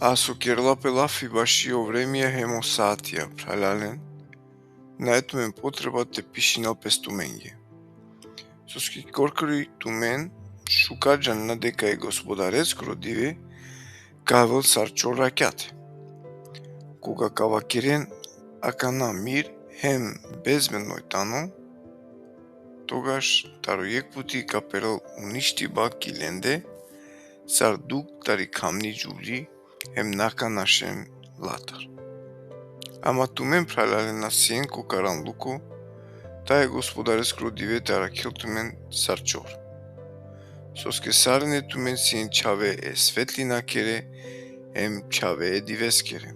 А со керлапелав и башио времија хемосаатија пралален, најтумен потреба те пишинал пестуменје. Соски коркори тумен шукаджан на дека е господарец кродиве, кавел сарчо ракјате. Кога кавакирен акана мир хем безмедној тано, тогаш таројек пути каперал уништи ба киленде, сар дук тари камни џули, хем нака нашен латар. Ама тумен пралален на сиен кокаран луко, тај господарец кродиве таракил тумен сарчор. Соске сарене тумен сиен чаве е светлина кере, хем чаве е дивескере.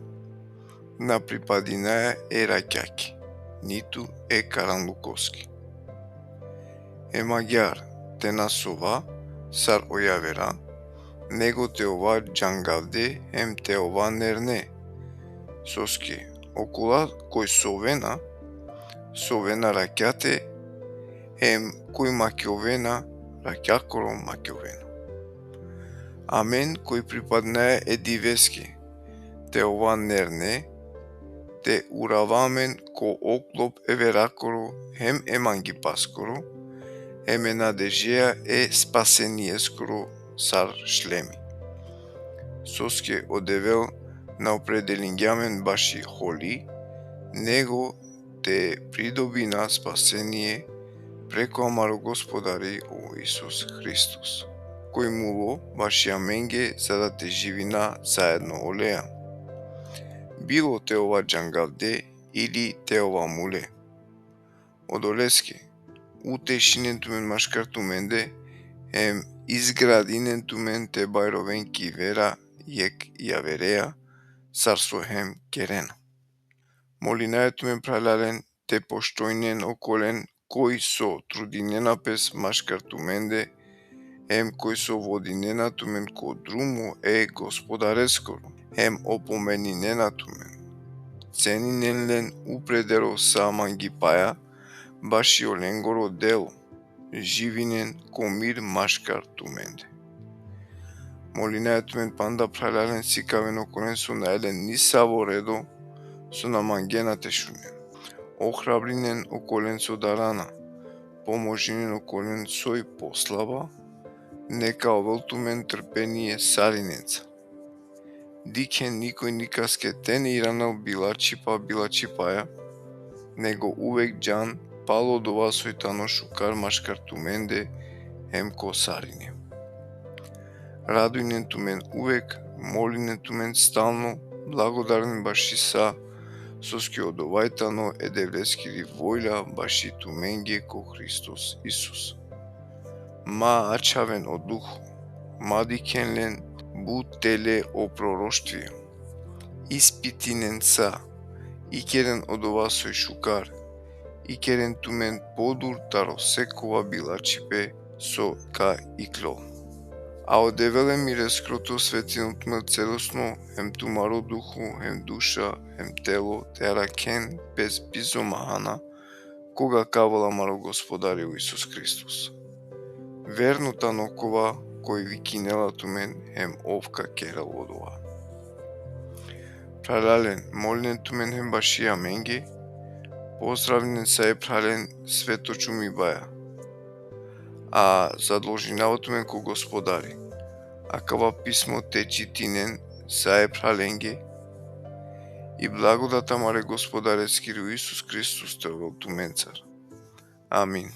На припадинаја е ракјаки, ниту е каранлукоски. Емагјар те насова, сар ојавера, него те ова џангавде, хем те ова нерне. Соски, окула кој совена ракјате, хем кој макјовена, ракјакоро макјовено. Амен кој припаднаја е дивески, те ова нерне, те уравамен ко оклоп еверакоро, хем еманги паскоро, хем е надежеја е спасениескоро сар шлеми. Соске одевел на определингјамен баши холи, него те придобина спасение преко амаро Господари о Исус Христос, кој муло башија менге за да те живина заедно олеа. Било те ова џангавде или те ова муле. Одолески, утешинен тумен машкар туменде, хем изградинен тумен те бајровен кивера, јек јавереа, сарсо хем керена. Молинаја тумен пралален те поштојнен околен, кој со трудинена пес машкар туменде, хем кој со водинена тумен ко друмо е господарескоро, хем опоменинена тумен. Ценинен упредеро саман ги паја, баши оленгоро дело, живинен ко мир машкар туменде. Молинаја тумен панда пралален сикавен околен со наелен нисаво редо, со намангена тешунен. Охрабринен околен со дарана, поможинен околен сој послаба, нека овелтумен трпение саринеца. Дикен никој никаске тен иранал билачипаја, него увек џан пало дова сојтано шукар машкар туменде, хем ко сарине. Радујнен тумен увек, молинен тумен стално, благодарен баши са, соски одовајтано е девлескири војля баши туменге ко Христос Исус. Ма ачавен од духу, ма дикенлен бутеле о пророштвие, испитинен са, икерен од ова сој шукар, икерен тумен подур таро секова билачипе со ка икло. А одевеле ми рескрото светинот ме целосно, хем тумаро духу, хем душа, хем тело, теаракен, без бизомахана, кога кавала маро Господари Исус Христос. Верно танокова, кој ви кинела тумен, хем овка керал одова. Пралален, молинен тумен хем башија менге, поздравнен са е прален свето чуми баја, а задолжинава тумен ко Господари, а кава писмо те читинен са е праленге, и благодата маре Господарец Кирил Исус Христос те овел тумен цар. Амин.